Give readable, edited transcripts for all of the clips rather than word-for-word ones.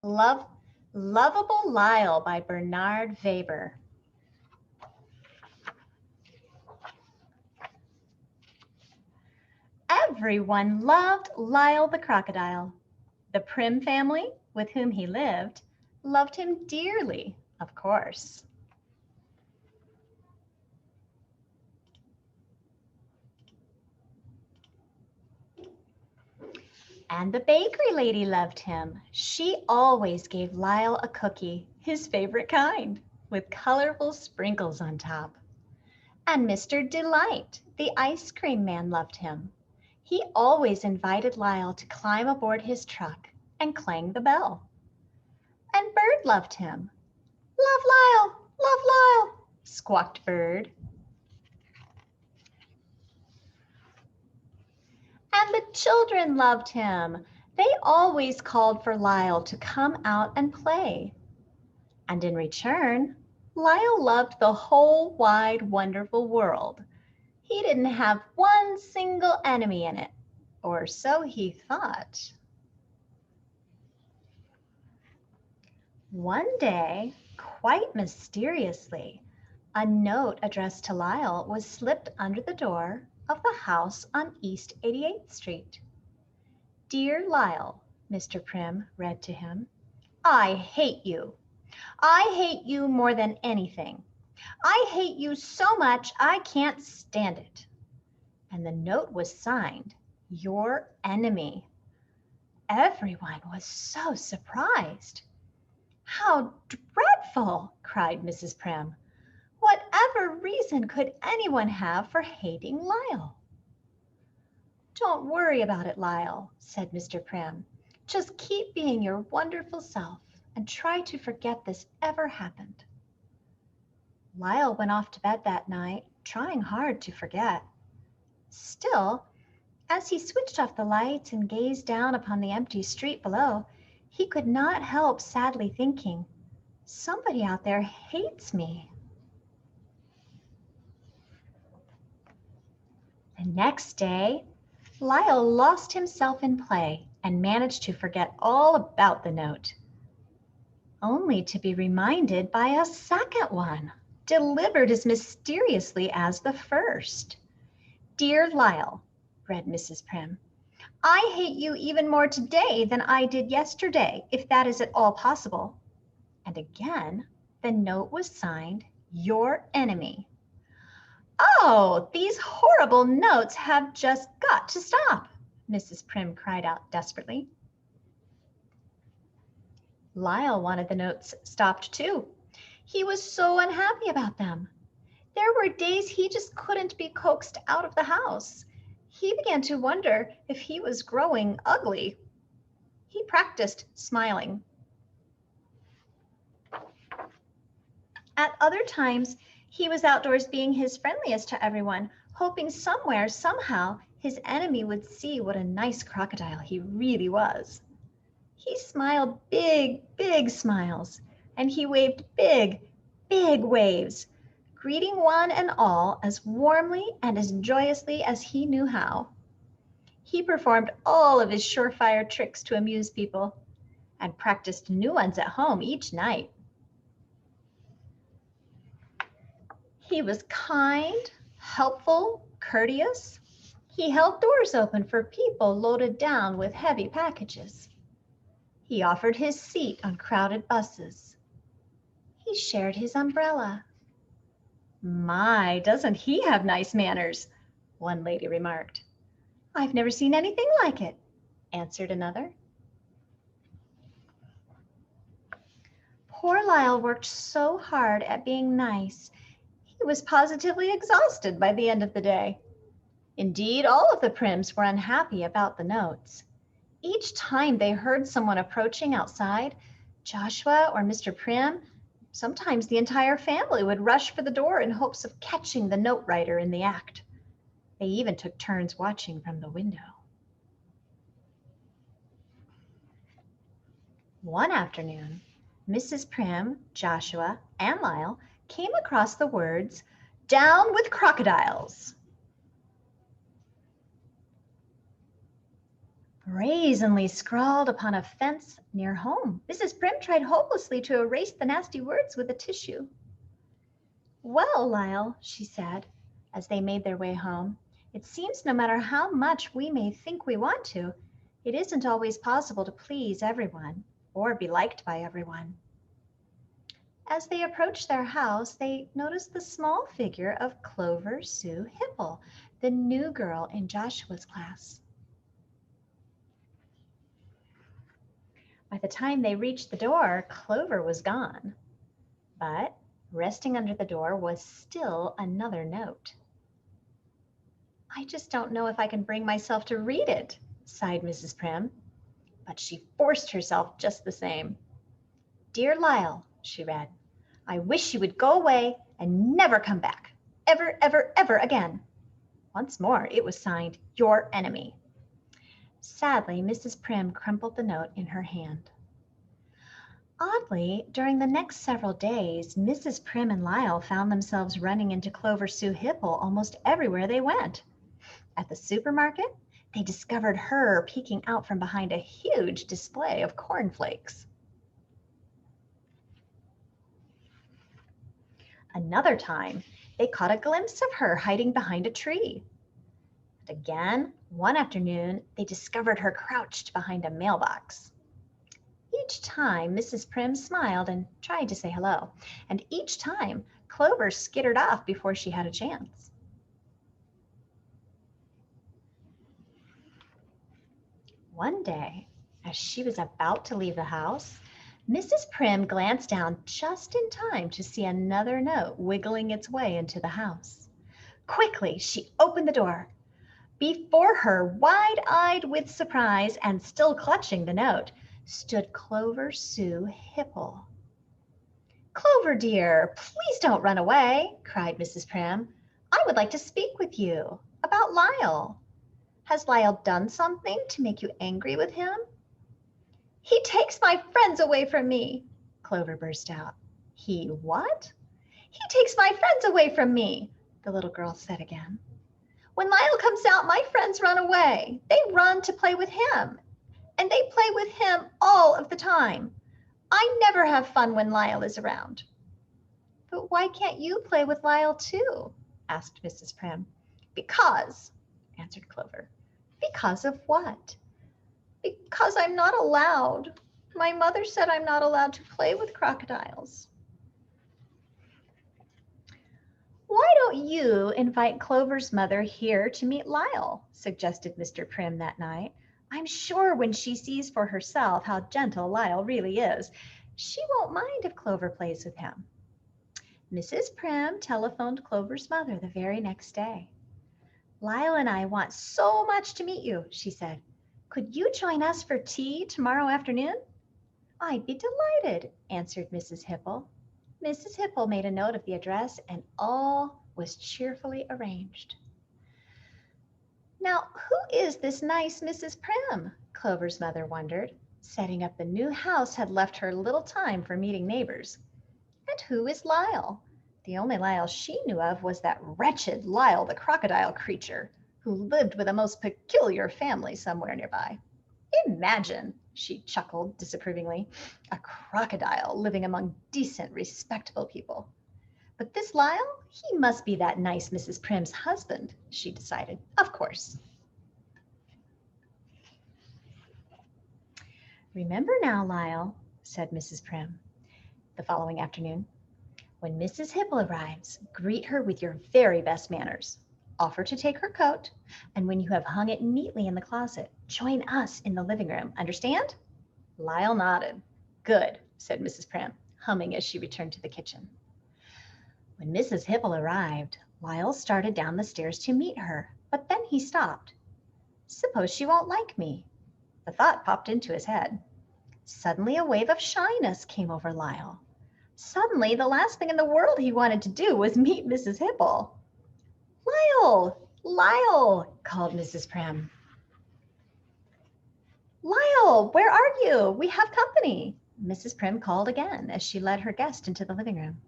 Lovable Lyle by Bernard Waber. Everyone loved Lyle the crocodile. The Prim family, with whom he lived, loved him dearly, of course. And the bakery lady loved him. She always gave Lyle a cookie, his favorite kind, with colorful sprinkles on top. And Mr. Delight, the ice cream man, loved him. He always invited Lyle to climb aboard his truck and clang the bell. And Bird loved him. Love Lyle, squawked Bird. And the children loved him. They always called for Lyle to come out and play. And in return, Lyle loved the whole wide, wonderful world. He didn't have one single enemy in it, or so he thought. One day, quite mysteriously, a note addressed to Lyle was slipped under the door of the house on East 88th Street. Dear Lyle, Mr. Prim read to him, I hate you. I hate you more than anything. I hate you so much I can't stand it. And the note was signed, Your Enemy. Everyone was so surprised. How dreadful, cried Mrs. Prim. Whatever reason could anyone have for hating Lyle? Don't worry about it, Lyle, said Mr. Prim. Just keep being your wonderful self and try to forget this ever happened. Lyle went off to bed that night, trying hard to forget. Still, as he switched off the lights and gazed down upon the empty street below, he could not help sadly thinking, somebody out there hates me. The next day, Lyle lost himself in play and managed to forget all about the note, only to be reminded by a second one, delivered as mysteriously as the first. Dear Lyle, read Mrs. Prim, I hate you even more today than I did yesterday, if that is at all possible. And again, the note was signed, Your Enemy. Oh, these horrible notes have just got to stop, Mrs. Prim cried out desperately. Lyle wanted the notes stopped too. He was so unhappy about them. There were days he just couldn't be coaxed out of the house. He began to wonder if he was growing ugly. He practiced smiling. At other times, he was outdoors being his friendliest to everyone, hoping somewhere, somehow, his enemy would see what a nice crocodile he really was. He smiled big, big smiles, and he waved big, big waves, greeting one and all as warmly and as joyously as he knew how. He performed all of his surefire tricks to amuse people and practiced new ones at home each night. He was kind, helpful, courteous. He held doors open for people loaded down with heavy packages. He offered his seat on crowded buses. He shared his umbrella. My, doesn't he have nice manners? One lady remarked. I've never seen anything like it, answered another. Poor Lyle worked so hard at being nice, he was positively exhausted by the end of the day. Indeed, all of the Prims were unhappy about the notes. Each time they heard someone approaching outside, Joshua or Mr. Prim, sometimes the entire family would rush for the door in hopes of catching the note writer in the act. They even took turns watching from the window. One afternoon, Mrs. Prim, Joshua, and Lyle came across the words, "Down with crocodiles." brazenly scrawled upon a fence near home. Mrs. Prim tried hopelessly to erase the nasty words with a tissue. "Well, Lyle," she said, as they made their way home, "it seems no matter how much we may think we want to, it isn't always possible to please everyone or be liked by everyone." As they approached their house, they noticed the small figure of Clover Sue Hipple, the new girl in Joshua's class. By the time they reached the door, Clover was gone. But resting under the door was still another note. "I just don't know if I can bring myself to read it," sighed Mrs. Prim. But she forced herself just the same. "Dear Lyle," she read, "I wish you would go away and never come back. Ever, ever, ever again." Once more, it was signed, "Your enemy." Sadly, Mrs. Prim crumpled the note in her hand. Oddly, during the next several days, Mrs. Prim and Lyle found themselves running into Clover Sue Hipple almost everywhere they went. At the supermarket, they discovered her peeking out from behind a huge display of cornflakes. Another time, they caught a glimpse of her hiding behind a tree. And again, one afternoon, they discovered her crouched behind a mailbox. Each time, Mrs. Prim smiled and tried to say hello, and each time, Clover skittered off before she had a chance. One day, as she was about to leave the house, Mrs. Prim glanced down just in time to see another note wiggling its way into the house. Quickly, she opened the door. Before her, wide-eyed with surprise and still clutching the note, stood Clover Sue Hipple. "Clover, dear, please don't run away," cried Mrs. Prim. "I would like to speak with you about Lyle. Has Lyle done something to make you angry with him?" "He takes my friends away from me," Clover burst out. "He what?" "He takes my friends away from me," the little girl said again. "When Lyle comes out, my friends run away. They run to play with him, and they play with him all of the time. I never have fun when Lyle is around." "But why can't you play with Lyle too?" asked Mrs. Prim. "Because," answered Clover. "Because of what?" "Because I'm not allowed. My mother said I'm not allowed to play with crocodiles." "Why don't you invite Clover's mother here to meet Lyle?" suggested Mr. Prim that night. "I'm sure when she sees for herself how gentle Lyle really is, she won't mind if Clover plays with him." Mrs. Prim telephoned Clover's mother the very next day. "Lyle and I want so much to meet you," she said. "Could you join us for tea tomorrow afternoon?" "I'd be delighted," answered Mrs. Hipple. Mrs. Hipple made a note of the address, and all was cheerfully arranged. "Now, who is this nice Mrs. Prim?" Clover's mother wondered. Setting up the new house had left her little time for meeting neighbors. And who is Lyle? The only Lyle she knew of was that wretched Lyle the crocodile creature, who lived with a most peculiar family somewhere nearby. "Imagine," she chuckled disapprovingly, "a crocodile living among decent, respectable people. But this Lyle, he must be that nice Mrs. Prim's husband," she decided. "Of course." "Remember now, Lyle," said Mrs. Prim the following afternoon, "when Mrs. Hipple arrives, greet her with your very best manners. Offer to take her coat, and when you have hung it neatly in the closet, join us in the living room. Understand?" Lyle nodded. "Good," said Mrs. Prim, humming as she returned to the kitchen. When Mrs. Hipple arrived, Lyle started down the stairs to meet her, but then he stopped. "Suppose she won't like me?" The thought popped into his head. Suddenly, a wave of shyness came over Lyle. Suddenly, the last thing in the world he wanted to do was meet Mrs. Hipple. "Lyle! Lyle!" called Mrs. Prim. "Lyle, where are you? We have company," Mrs. Prim called again as she led her guest into the living room.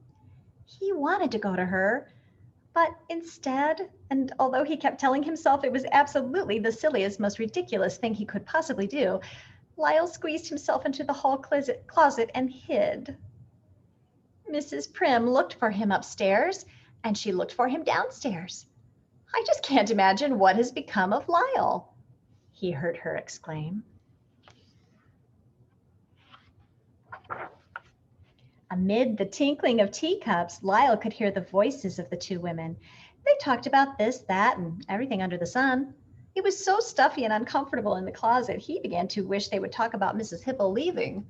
He wanted to go to her, But instead, and although he kept telling himself it was absolutely the silliest, most ridiculous thing he could possibly do, Lyle squeezed himself into the hall closet and hid. Mrs. Prim looked for him upstairs, and she looked for him downstairs. "I just can't imagine what has become of Lyle," he heard her exclaim. Amid the tinkling of teacups, Lyle could hear the voices of the two women. They talked about this, that, and everything under the sun. It was so stuffy and uncomfortable in the closet, he began to wish they would talk about Mrs. Hipple leaving.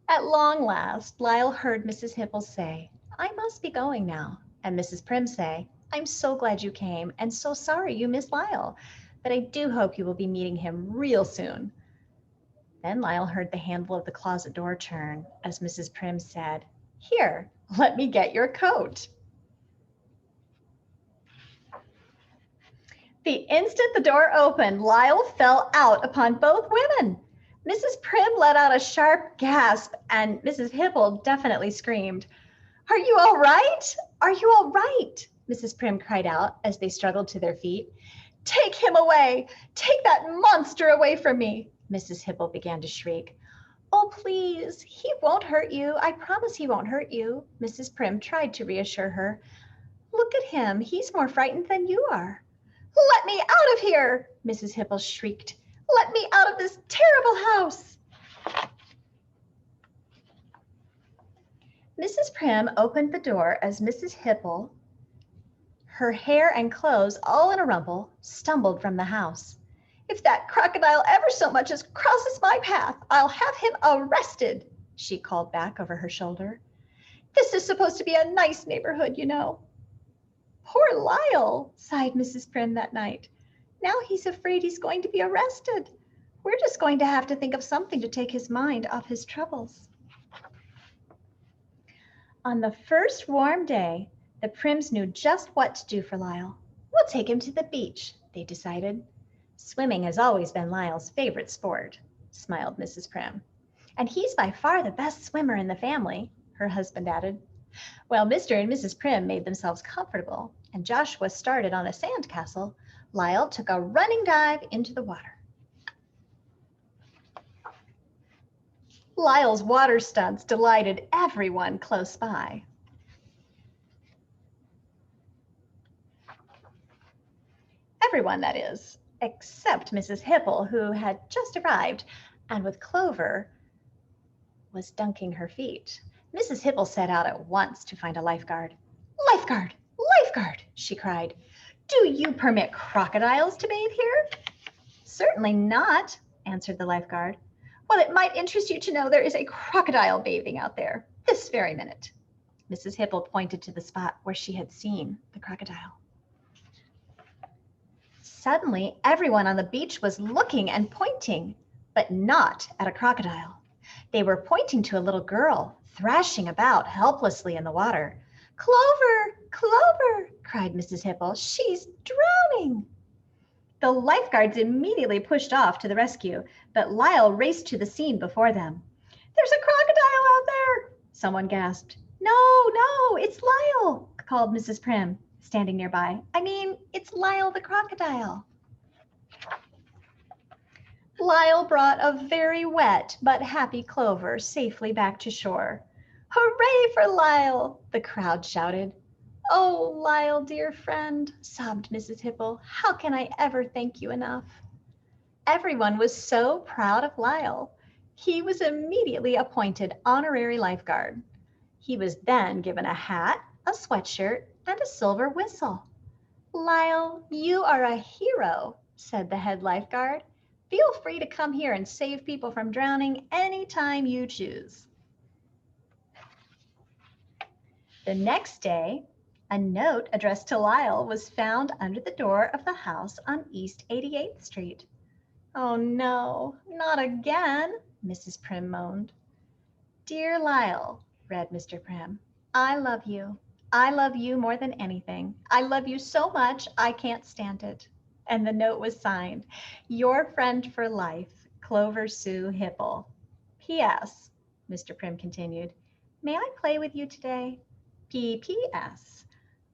At long last, Lyle heard Mrs. Hipple say, "I must be going now," and Mrs. Prim say, "I'm so glad you came and so sorry you missed Lyle, but I do hope you will be meeting him real soon." Then Lyle heard the handle of the closet door turn as Mrs. Prim said, "Here, let me get your coat." The instant the door opened, Lyle fell out upon both women. Mrs. Prim let out a sharp gasp, and Mrs. Hipple definitely screamed. "Are you all right? Are you all right?" Mrs. Prim cried out as they struggled to their feet. "Take him away! Take that monster away from me!" Mrs. Hipple began to shriek. "Oh, please, he won't hurt you. I promise he won't hurt you," Mrs. Prim tried to reassure her. "Look at him. He's more frightened than you are." "Let me out of here!" Mrs. Hipple shrieked. "Let me out of this terrible house!" Mrs. Prim opened the door as Mrs. Hipple, her hair and clothes all in a rumple, stumbled from the house. "If that crocodile ever so much as crosses my path, I'll have him arrested," she called back over her shoulder. "This is supposed to be a nice neighborhood, you know." "Poor Lyle," sighed Mrs. Prim that night. "Now he's afraid he's going to be arrested. We're just going to have to think of something to take his mind off his troubles." On the first warm day, the Prims knew just what to do for Lyle. "We'll take him to the beach," they decided. "Swimming has always been Lyle's favorite sport," smiled Mrs. Prim. "And he's by far the best swimmer in the family," her husband added. While Mr. and Mrs. Prim made themselves comfortable and Joshua started on a sand castle, Lyle took a running dive into the water. Lyle's water stunts delighted everyone close by. Everyone, that is, except Mrs. Hipple, who had just arrived, and with Clover was dunking her feet. Mrs. Hipple set out at once to find a lifeguard. "Lifeguard! Lifeguard!" she cried. "Do you permit crocodiles to bathe here?" "Certainly not," answered the lifeguard. "Well, it might interest you to know there is a crocodile bathing out there this very minute." Mrs. Hipple pointed to the spot where she had seen the crocodile. Suddenly, everyone on the beach was looking and pointing, but not at a crocodile. They were pointing to a little girl thrashing about helplessly in the water. "Clover! Clover!" cried Mrs. Hipple. "She's drowning!" The lifeguards immediately pushed off to the rescue, but Lyle raced to the scene before them. "There's a crocodile out there!" someone gasped. "No, no, it's Lyle!" called Mrs. Prim, standing nearby. "I mean, it's Lyle the crocodile." Lyle brought a very wet but happy Clover safely back to shore. "Hooray for Lyle!" the crowd shouted. "Oh, Lyle, dear friend," sobbed Mrs. Hipple, "how can I ever thank you enough?" Everyone was so proud of Lyle. He was immediately appointed Honorary Lifeguard. He was then given a hat, a sweatshirt, and a silver whistle. "Lyle, you are a hero," said the head lifeguard. "Feel free to come here and save people from drowning anytime you choose." The next day, a note addressed to Lyle was found under the door of the house on East 88th Street. "Oh no, not again," Mrs. Prim moaned. "Dear Lyle," read Mr. Prim, "I love you. I love you more than anything. I love you so much I can't stand it." And the note was signed, "Your friend for life, Clover Sue Hipple. P.S." Mr. Prim continued, "May I play with you today? P.P.S.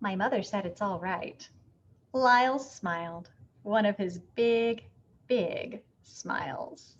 My mother said it's all right. Lyle smiled, one of his big, big smiles.